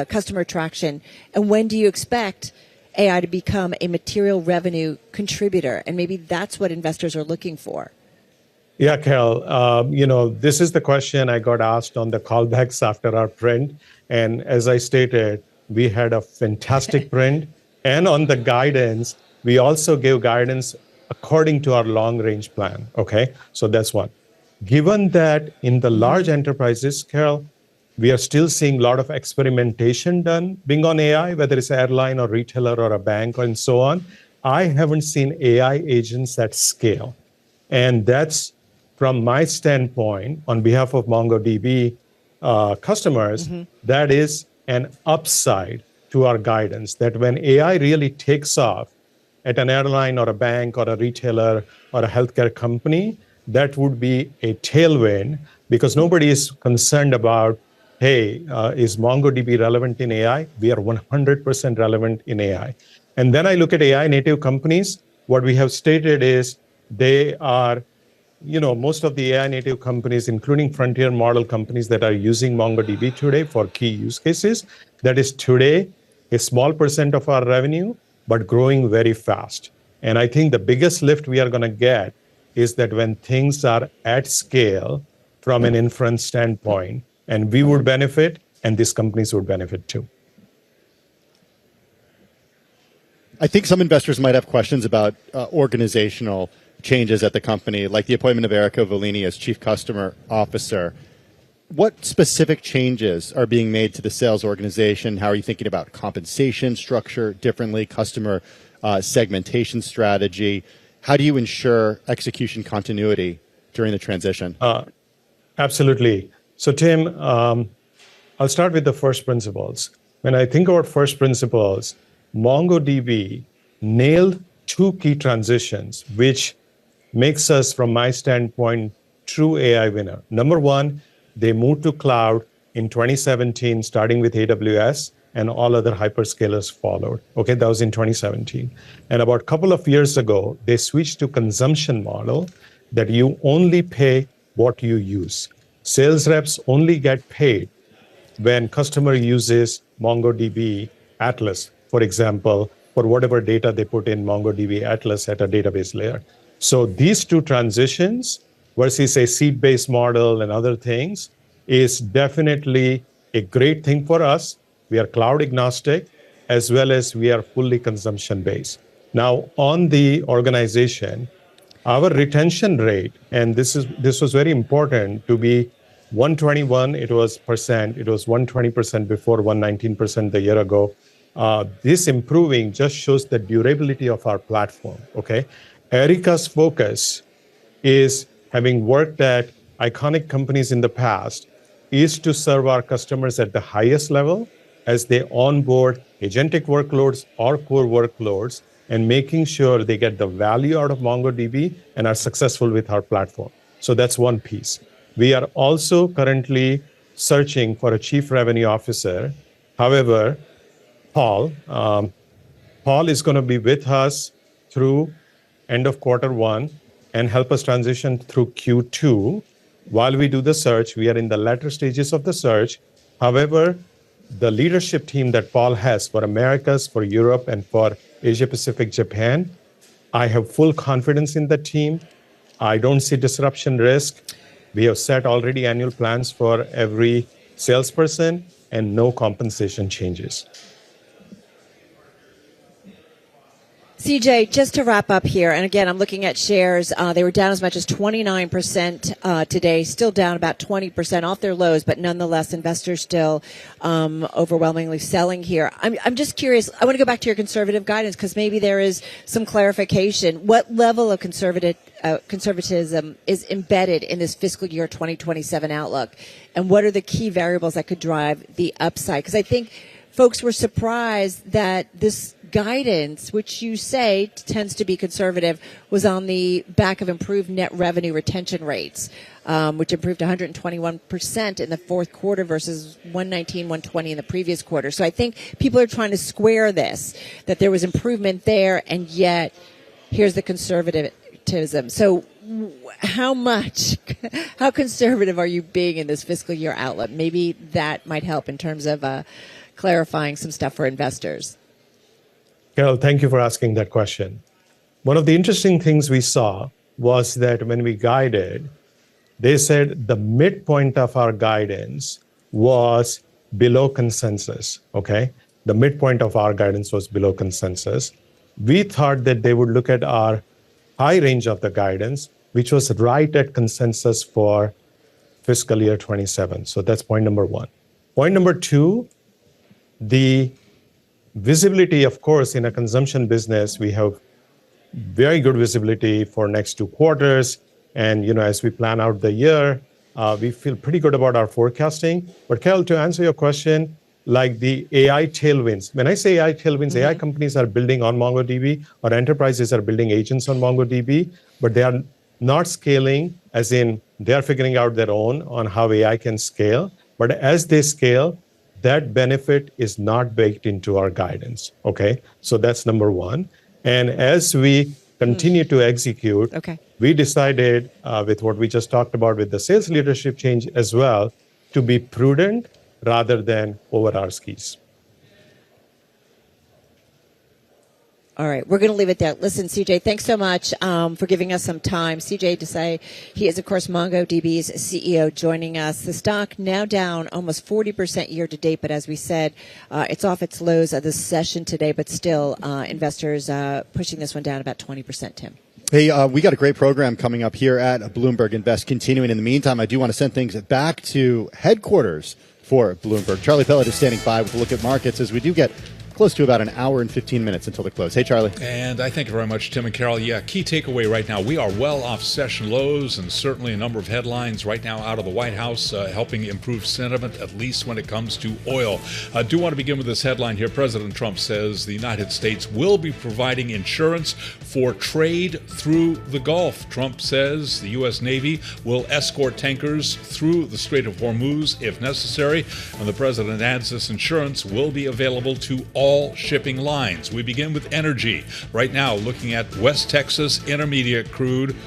Speaker 2: customer attraction? And when do you expect AI to become a material revenue contributor? And maybe that's what investors are looking for.
Speaker 8: Yeah, Carol, this is the question I got asked on the callbacks after our print. And as I stated, we had a fantastic print. And on the guidance, we also gave guidance according to our long range plan. Okay, so that's one. Given that in the large enterprises, Carol, we are still seeing a lot of experimentation being on AI, whether it's an airline or retailer or a bank and so on. I haven't seen AI agents at scale. And that's, from my standpoint, on behalf of MongoDB customers, that is an upside to our guidance, that when AI really takes off at an airline or a bank or a retailer or a healthcare company, that would be a tailwind, because nobody is concerned about, hey, is MongoDB relevant in AI? We are 100% relevant in AI. And then I look at AI native companies. What we have stated is they are, most of the AI native companies, including frontier model companies that are using MongoDB today for key use cases, that is today a small percent of our revenue, but growing very fast. And I think the biggest lift we are going to get is that when things are at scale from an inference standpoint, and we would benefit, and these companies would benefit too.
Speaker 3: I think some investors might have questions about organizational changes at the company, like the appointment of Erica Volini as Chief Customer Officer. What specific changes are being made to the sales organization? How are you thinking about compensation structure differently, customer segmentation strategy? How do you ensure execution continuity during the transition?
Speaker 8: Absolutely. So, Tim, I'll start with the first principles. When I think about first principles, MongoDB nailed two key transitions, which makes us, from my standpoint, true AI winner. Number one, they moved to cloud in 2017, starting with AWS, and all other hyperscalers followed. Okay, that was in 2017. And about a couple of years ago, they switched to consumption model that you only pay what you use. Sales reps only get paid when customer uses MongoDB Atlas, for example, for whatever data they put in MongoDB Atlas at a database layer. So these two transitions versus a seat-based model and other things is definitely a great thing for us. We are cloud agnostic, as well as we are fully consumption-based. Now, on the organization, our retention rate, and this was very important, to be 121, it was 120% before, 119% the year ago. This improving just shows the durability of our platform, okay? Erica's focus is, having worked at iconic companies in the past, is to serve our customers at the highest level as they onboard agentic workloads or core workloads, and making sure they get the value out of MongoDB and are successful with our platform. So that's one piece. We are also currently searching for a chief revenue officer. However, Paul is going to be with us through end of Q1 and help us transition through Q2. While we do the search, we are in the latter stages of the search. However, the leadership team that Paul has for Americas, for Europe, and for Asia Pacific, Japan, I have full confidence in the team. I don't see disruption risk. We have set already annual plans for every salesperson and no compensation changes.
Speaker 2: CJ, just to wrap up here, and again, I'm looking at shares. They were down as much as 29% today, still down about 20% off their lows, but nonetheless, investors still overwhelmingly selling here. I'm just curious. I want to go back to your conservative guidance, because maybe there is some clarification. What level of conservatism is embedded in this fiscal year 2027 outlook, and what are the key variables that could drive the upside? Because I think folks were surprised that this guidance, which you say tends to be conservative, was on the back of improved net revenue retention rates, which improved 121% in the fourth quarter versus 119, 120 in the previous quarter. So I think people are trying to square this, that there was improvement there, and yet here's the conservatism. So how conservative are you being in this fiscal year outlook? Maybe that might help in terms of clarifying some stuff for investors.
Speaker 8: Carol, thank you for asking that question. One of the interesting things we saw was that when we guided, they said the midpoint of our guidance was below consensus, okay? The midpoint of our guidance was below consensus. We thought that they would look at our high range of the guidance, which was right at consensus for fiscal year 27. So that's point number one. Point number two, the visibility, of course, in a consumption business, we have very good visibility for next 2 quarters. And, as we plan out the year, we feel pretty good about our forecasting. But Carol, to answer your question, like the AI tailwinds, when I say AI tailwinds, AI companies are building on MongoDB, or enterprises are building agents on MongoDB, but they are not scaling, as in they're figuring out their own on how AI can scale. But as they scale, that benefit is not baked into our guidance, okay? So that's number one. And as we continue to execute, we decided with what we just talked about with the sales leadership change as well, to be prudent rather than over our skis.
Speaker 2: All right, we're going to leave it there. Listen, CJ, thanks so much for giving us some time. CJ Desai, he is, of course, MongoDB's CEO, joining us. The stock now down almost 40% year to date, but as we said, it's off its lows of the session today, but still investors pushing this one down about 20%, Tim.
Speaker 3: Hey, we got a great program coming up here at Bloomberg Invest. Continuing in the meantime, I do want to send things back to headquarters for Bloomberg. Charlie Pellet is standing by with a look at markets as we do get close to about an hour and 15 minutes until the close. Hey, Charlie.
Speaker 4: And I thank you very much, Tim and Carol. Yeah, key takeaway right now, we are well off session lows, and certainly a number of headlines right now out of the White House helping improve sentiment, at least when it comes to oil. I do want to begin with this headline here. President Trump says the United States will be providing insurance for trade through the Gulf. Trump says the U.S. Navy will escort tankers through the Strait of Hormuz if necessary, and the president adds this insurance will be available to all shipping lines. We begin with energy. Right now, looking at West Texas Intermediate crude,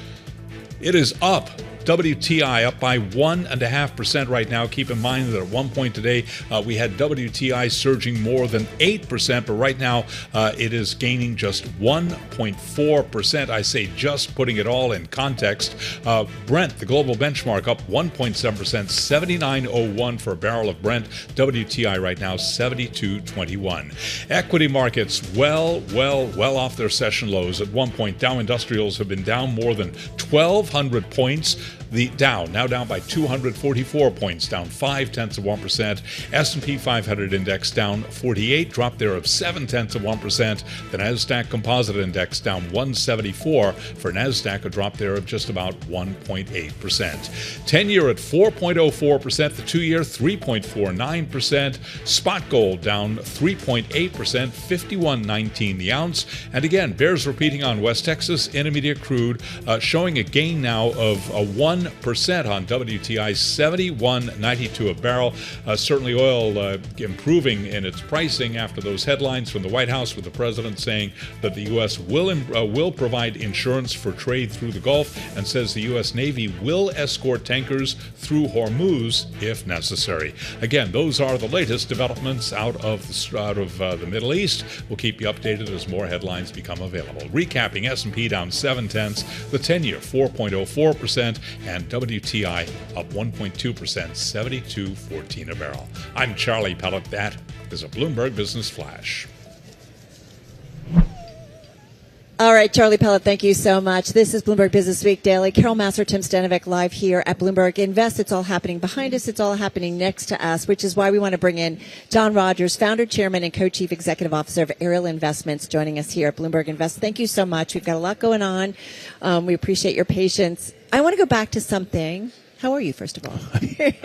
Speaker 4: it is up. WTI up by 1.5% right now. Keep in mind that at one point today, we had WTI surging more than 8%, but right now it is gaining just 1.4%. I say just, putting it all in context. Brent, the global benchmark, up 1.7%, 79.01 for a barrel of Brent. WTI right now, 72.21. Equity markets well off their session lows. At one point, Dow Industrials have been down more than 1,200 points. The Dow now down by 244 points, down 0.5%. S&P 500 index down 48, drop there of 0.7%. The Nasdaq Composite Index down 174. For Nasdaq, a drop there of just about 1.8%. 10-year at 4.04%. The 2-year 3.49%. Spot gold down 3.8%, 51.19 the ounce. And again, bears repeating on West Texas Intermediate crude, showing a gain now of 1% on WTI, 71.92 a barrel. Certainly oil improving in its pricing after those headlines from the White House, with the president saying that the U.S. will provide insurance for trade through the Gulf, and says the U.S. Navy will escort tankers through Hormuz if necessary. Again, those are the latest developments out of the Middle East. We'll keep you updated as more headlines become available. Recapping, S&P down 0.7, the 10-year 4.04%, and WTI up 1.2%, 72.14 a barrel. I'm Charlie Pellet. That is a Bloomberg Business Flash.
Speaker 2: All right, Charlie Pellet, thank you so much. This is Bloomberg Businessweek Daily. Carol Massar, Tim Stenovec live here at Bloomberg Invest. It's all happening behind us. It's all happening next to us, which is why we want to bring in John Rogers, founder, chairman, and co-chief executive officer of Ariel Investments, joining us here at Bloomberg Invest. Thank you so much. We've got a lot going on. We appreciate your patience. I want to go back to something. How are you, first of all?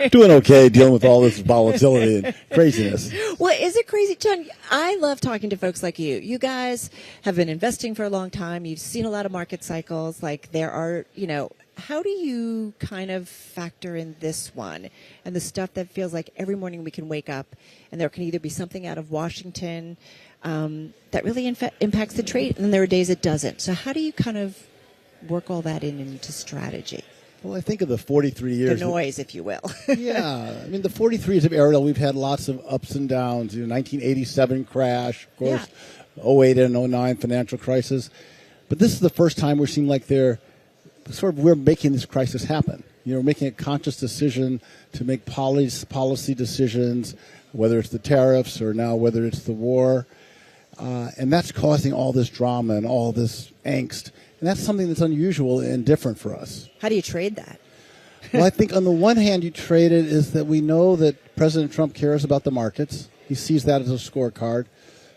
Speaker 9: Doing okay, dealing with all this volatility and craziness.
Speaker 2: Well, is it crazy? John, I love talking to folks like you. You guys have been investing for a long time. You've seen a lot of market cycles. Like there are, how do you kind of factor in this one and the stuff that feels like every morning we can wake up and there can either be something out of Washington that really impacts the trade, and then there are days it doesn't. So how do you kind of work all that into strategy?
Speaker 9: Well, I think of the 43 years.
Speaker 2: The noise, if you will.
Speaker 9: Yeah. I mean, the 43 years of Ariel, we've had lots of ups and downs. 1987 crash, of course, 08 and 09 financial crisis. But this is the first time we seem like we're making this crisis happen. We're making a conscious decision to make policy decisions, whether it's the tariffs or now whether it's the war. And that's causing all this drama and all this angst. And that's something that's unusual and different for us.
Speaker 2: How do you trade that?
Speaker 9: Well, I think on the one hand, you trade it is that we know that President Trump cares about the markets. He sees that as a scorecard.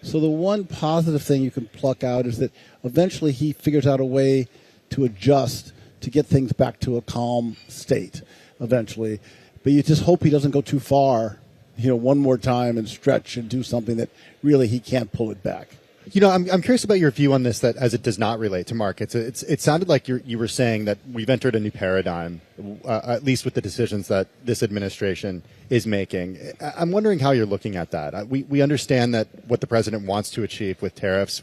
Speaker 9: So the one positive thing you can pluck out is that eventually he figures out a way to adjust to get things back to a calm state eventually. But you just hope he doesn't go too far, one more time and stretch and do something that really he can't pull it back.
Speaker 3: I'm curious about your view on this, that as it does not relate to markets. It sounded like you were saying that we've entered a new paradigm, at least with the decisions that this administration is making. I'm wondering how you're looking at that. We understand that what the president wants to achieve with tariffs.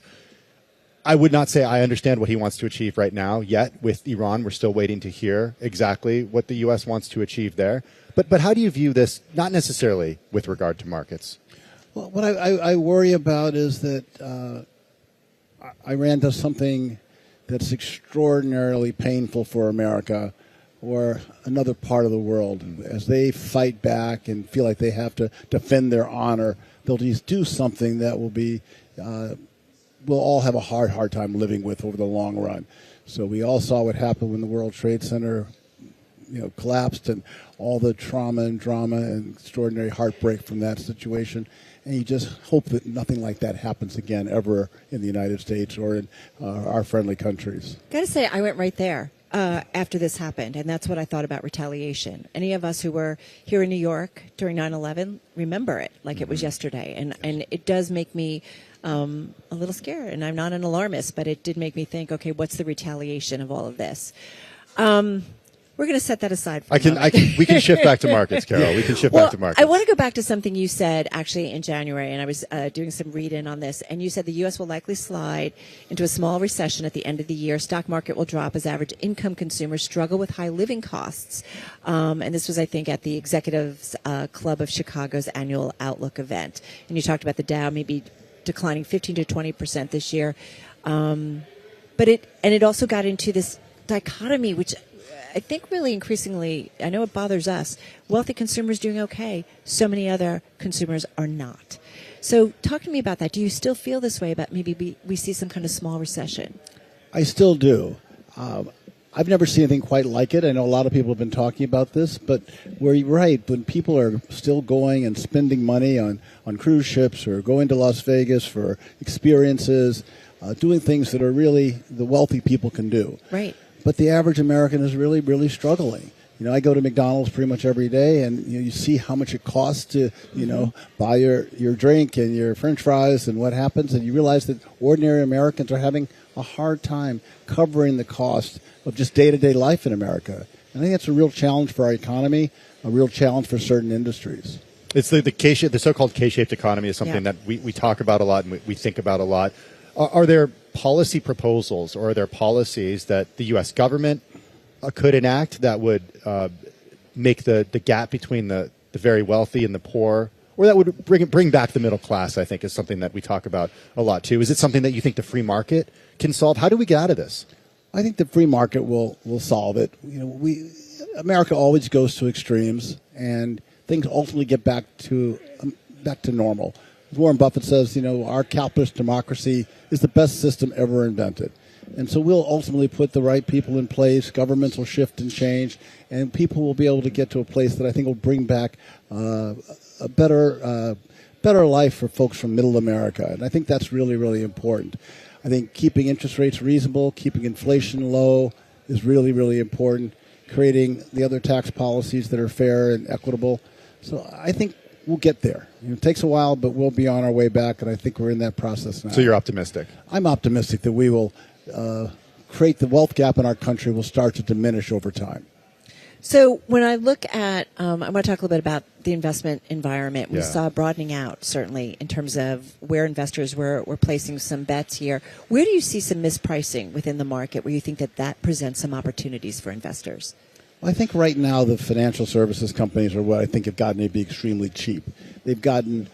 Speaker 3: I would not say I understand what he wants to achieve right now yet with Iran. We're still waiting to hear exactly what the U.S. wants to achieve there. But how do you view this, not necessarily with regard to markets?
Speaker 9: Well, what I worry about is that Iran does something that's extraordinarily painful for America or another part of the world. As they fight back and feel like they have to defend their honor, they'll just do something that will be, we'll all have a hard time living with over the long run. So we all saw what happened when the World Trade Center collapsed, and all the trauma and drama and extraordinary heartbreak from that situation. And you just hope that nothing like that happens again ever in the United States or in our friendly countries.
Speaker 2: Got to say, I went right there after this happened, and that's what I thought about retaliation. Any of us who were here in New York during 9/11 remember it like it was yesterday, and it does make me a little scared. And I'm not an alarmist, but it did make me think, okay, what's the retaliation of all of this? We're going to set that aside for a moment.
Speaker 3: We can shift back to markets, Carol. We can shift back to markets.
Speaker 2: I want to go back to something you said actually in January, and I was doing some read-in on this, and you said the U.S. will likely slide into a small recession at the end of the year. Stock market will drop as average income consumers struggle with high living costs. And this was, I think, at the Executives Club of Chicago's annual Outlook event. And you talked about the Dow maybe declining 15 to 20% this year. But it also got into this dichotomy, which I think really increasingly, I know it bothers us, wealthy consumers doing okay, so many other consumers are not. So talk to me about that. Do you still feel this way about maybe we see some kind of small recession?
Speaker 9: I still do. I've never seen anything quite like it. I know a lot of people have been talking about this, but you're right. When people are still going and spending money on cruise ships or going to Las Vegas for experiences, doing things that are really the wealthy people can do.
Speaker 2: Right.
Speaker 9: But the average American is really, really struggling. I go to McDonald's pretty much every day, and you see how much it costs to, buy your drink and your French fries and what happens, and you realize that ordinary Americans are having a hard time covering the cost of just day-to-day life in America. And I think that's a real challenge for our economy, a real challenge for certain industries.
Speaker 3: It's the so-called K-shaped economy is something that we talk about a lot and we think about a lot. Are there policy proposals or are there policies that the U.S. government could enact that would make the gap between the very wealthy and the poor, or that would bring back the middle class, I think, is something that we talk about a lot, too. Is it something that you think the free market can solve? How do we get out of this?
Speaker 9: I think the free market will solve it. America always goes to extremes, and things ultimately get back to normal. Warren Buffett says, our capitalist democracy is the best system ever invented. And so we'll ultimately put the right people in place, governments will shift and change, and people will be able to get to a place that I think will bring back a better life for folks from middle America. And I think that's really, really important. I think keeping interest rates reasonable, keeping inflation low is really, really important, creating the other tax policies that are fair and equitable. So I think we'll get there. It takes a while, but we'll be on our way back, and I think we're in that process now.
Speaker 3: So you're optimistic?
Speaker 9: I'm optimistic that we will create the wealth gap in our country will start to diminish over time.
Speaker 2: So when I look at, I want to talk a little bit about the investment environment. We saw broadening out, certainly, in terms of where investors were placing some bets here. Where do you see some mispricing within the market where you think that presents some opportunities for investors?
Speaker 9: Well, I think right now the financial services companies are what I think have gotten to be extremely cheap. They've gotten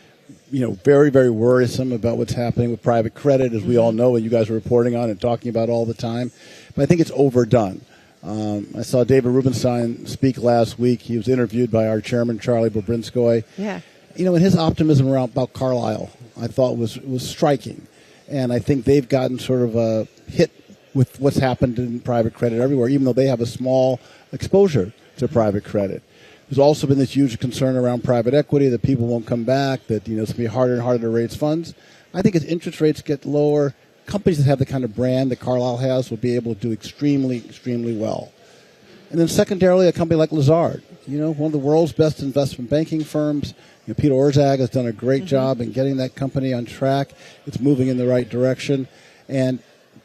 Speaker 9: very, very worrisome about what's happening with private credit, as we all know, and you guys are reporting on and talking about all the time. But I think it's overdone. I saw David Rubenstein speak last week. He was interviewed by our chairman, Charlie Bobrinskoy.
Speaker 2: Yeah.
Speaker 9: And his optimism about Carlyle, I thought was striking. And I think they've gotten sort of a hit with what's happened in private credit everywhere, even though they have a small exposure to private credit. There's also been this huge concern around private equity that people won't come back, that it's going to be harder and harder to raise funds. I think as interest rates get lower, companies that have the kind of brand that Carlyle has will be able to do extremely, extremely well. And then secondarily, a company like Lazard, one of the world's best investment banking firms. Peter Orszag has done a great job in getting that company on track. It's moving in the right direction. And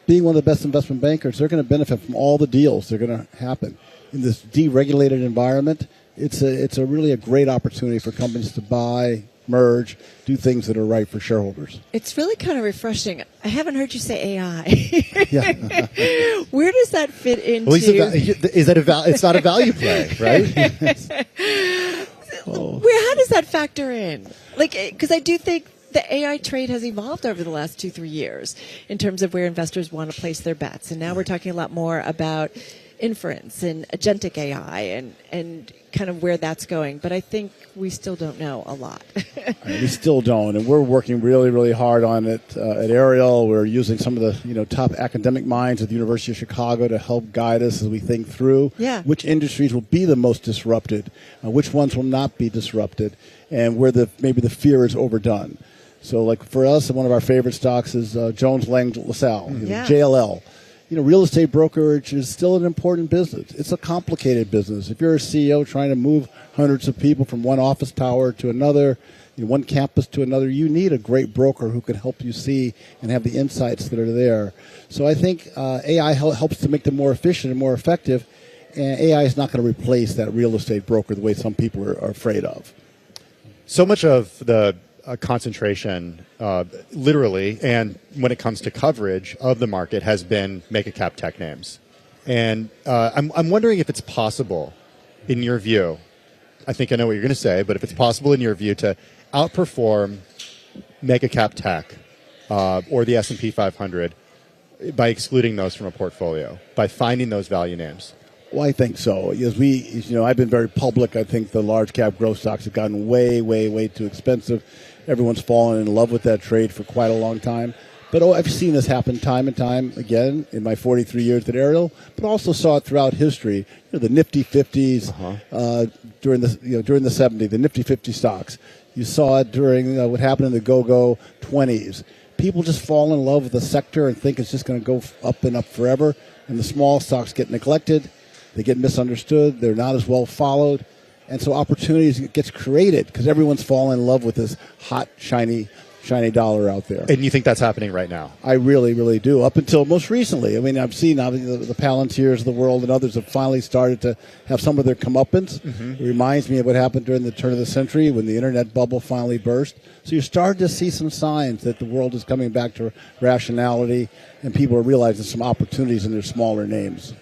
Speaker 9: being one of the best investment bankers, they're going to benefit from all the deals that are going to happen. In this deregulated environment, it's a really a great opportunity for companies to buy, merge, do things that are right for shareholders.
Speaker 2: It's really kind of refreshing. I haven't heard you say AI.
Speaker 9: Yeah.
Speaker 2: Where does that fit into?
Speaker 3: Well, it's not a value play, right?
Speaker 2: How does that factor in? Because I do think the AI trade has evolved over the last 2-3 years in terms of where investors want to place their bets. And now we're talking a lot more about inference and agentic AI and kind of where that's going. But I think we still don't know a lot.
Speaker 9: We still don't, and we're working really, really hard on it at Ariel. We're using some of the top academic minds at the University of Chicago to help guide us as we think through which industries will be the most disrupted, which ones will not be disrupted, and where maybe the fear is overdone. So, for us, one of our favorite stocks is Jones Lang LaSalle, JLL. Real estate brokerage is still an important business. It's a complicated business. If you're a CEO trying to move hundreds of people from one office tower to another, one campus to another, you need a great broker who can help you see and have the insights that are there. So I think AI helps to make them more efficient and more effective, and AI is not going to replace that real estate broker the way some people are afraid of.
Speaker 3: So much of the concentration, literally, and when it comes to coverage of the market, has been mega-cap tech names. And I'm wondering if it's possible, in your view, I think I know what you're going to say, but if it's possible in your view to outperform mega-cap tech or the S&P 500 by excluding those from a portfolio, by finding those value names.
Speaker 9: Well, I think so. I've been very public. I think the large cap growth stocks have gotten way, way, way too expensive. Everyone's fallen in love with that trade for quite a long time. But I've seen this happen time and time again in my 43 years at Ariel, but also saw it throughout history. The Nifty 50s during the 70s, the Nifty 50 stocks. You saw it during what happened in the go-go 20s. People just fall in love with the sector and think it's just going to go up and up forever, and the small stocks get neglected. They get misunderstood. They're not as well followed. And so opportunities gets created because everyone's fallen in love with this hot, shiny dollar out there.
Speaker 3: And you think that's happening right now?
Speaker 9: I really, really do. Up until most recently. I mean, I've seen the Palantirs of the world and others have finally started to have some of their comeuppance. It reminds me of what happened during the turn of the century when the internet bubble finally burst. So you're starting to see some signs that the world is coming back to rationality and people are realizing some opportunities in their smaller names.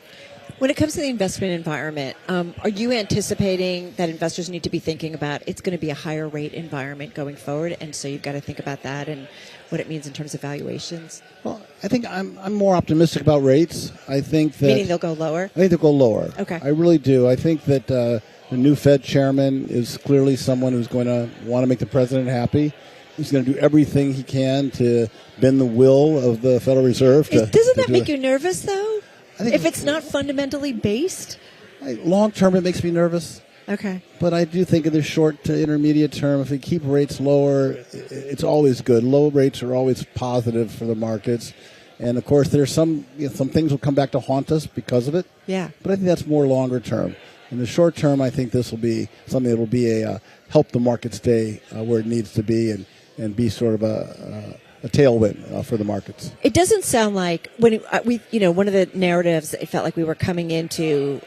Speaker 2: When it comes to the investment environment, are you anticipating that investors need to be thinking about it's going to be a higher rate environment going forward, and so you've got to think about that and what it means in terms of valuations?
Speaker 9: Well, I think I'm more optimistic about rates. I think that
Speaker 2: meaning they'll go lower.
Speaker 9: I think they'll go lower.
Speaker 2: Okay,
Speaker 9: I really do. I think that the new Fed chairman is clearly someone who's going to want to make the president happy. He's going to do everything he can to bend the will of the Federal Reserve.
Speaker 2: Doesn't that make you nervous, though? If it's not fundamentally based?
Speaker 9: Long term, it makes me nervous.
Speaker 2: Okay.
Speaker 9: But I do think in the short to intermediate term, if we keep rates lower, it's always good. Low rates are always positive for the markets. And, of course, there's some things will come back to haunt us because of it.
Speaker 2: Yeah.
Speaker 9: But I think that's more longer term. In the short term, I think this will be something that will be help the market stay where it needs to be and be sort of a tailwind for the markets.
Speaker 2: It doesn't sound like when one of the narratives it felt like we were coming into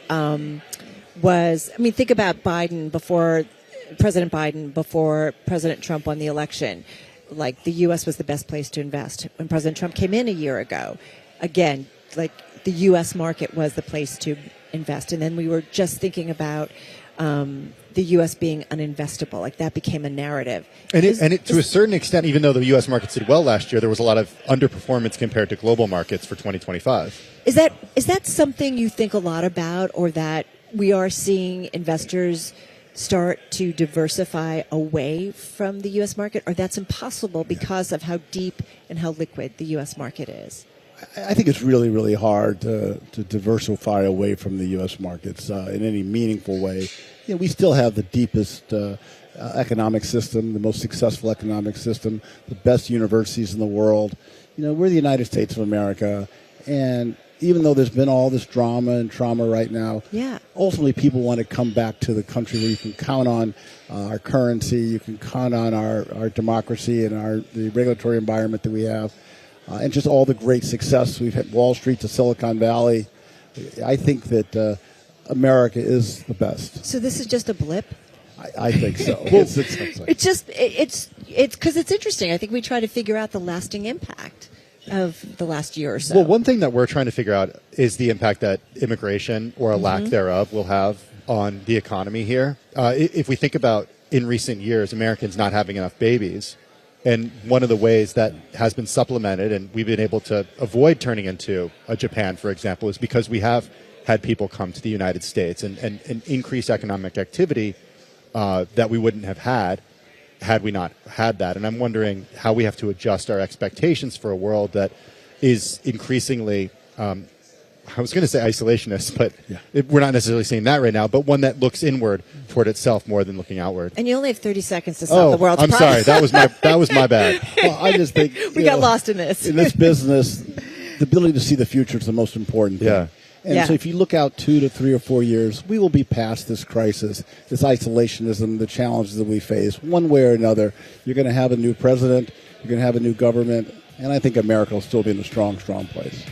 Speaker 2: was, I mean, think about President Biden before President Trump won the election. Like, the U.S. was the best place to invest. When President Trump came in a year ago, again, like, the U.S. market was the place to invest. And then we were just thinking about the U.S. being uninvestable. Like, that became a narrative.
Speaker 3: And to a certain extent, even though the U.S. markets did well last year, there was a lot of underperformance compared to global markets for 2025.
Speaker 2: Is that something you think a lot about, or that we are seeing investors start to diversify away from the U.S. market, or that's impossible because of how deep and how liquid the U.S. market is?
Speaker 9: I think it's really, really hard to diversify away from the U.S. markets in any meaningful way. You know, we still have the deepest economic system, the most successful economic system, the best universities in the world. You know, we're the United States of America, and even though there's been all this drama and trauma right now, ultimately people want to come back to the country where you can count on our currency, you can count on our democracy and the regulatory environment that we have. And just all the great success we've had, Wall Street to Silicon Valley. I think that America is the best.
Speaker 2: So this is just a blip?
Speaker 9: I think so.
Speaker 2: It's because it's interesting. I think we try to figure out the lasting impact of the last year or so.
Speaker 3: Well, one thing that we're trying to figure out is the impact that immigration or a lack thereof will have on the economy here. If we think about in recent years, Americans not having enough babies, and one of the ways that has been supplemented and we've been able to avoid turning into a Japan, for example, is because we have had people come to the United States and increase economic activity that we wouldn't have had we not had that. And I'm wondering how we have to adjust our expectations for a world that is increasingly, I was going to say isolationist, but we're not necessarily seeing that right now, but one that looks inward toward itself more than looking outward.
Speaker 2: And you only have 30 seconds to solve the world's
Speaker 3: I'm
Speaker 2: problems.
Speaker 3: sorry. That was my bad.
Speaker 9: Well, I just think
Speaker 2: we got lost in this.
Speaker 9: In this business, the ability to see the future is the most important thing.
Speaker 3: Yeah.
Speaker 9: And so if you look out 2 to 3 or 4 years, we will be past this crisis, this isolationism, the challenges that we face, one way or another. You're going to have a new president. You're going to have a new government. And I think America will still be in a strong, strong place.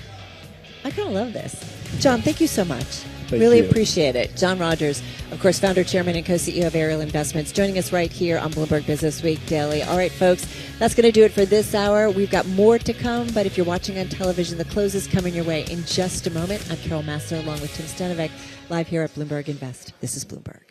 Speaker 2: I kind of love this. John, thank you so much.
Speaker 9: Thank
Speaker 2: really
Speaker 9: you.
Speaker 2: appreciate it. John Rogers, of course, founder, chairman, and co-CEO of Ariel Investments, joining us right here on Bloomberg Businessweek Daily. All right, folks, that's going to do it for this hour. We've got more to come, but if you're watching on television, the close is coming your way in just a moment. I'm Carol Massar along with Tim Stenovec, live here at Bloomberg Invest. This is Bloomberg.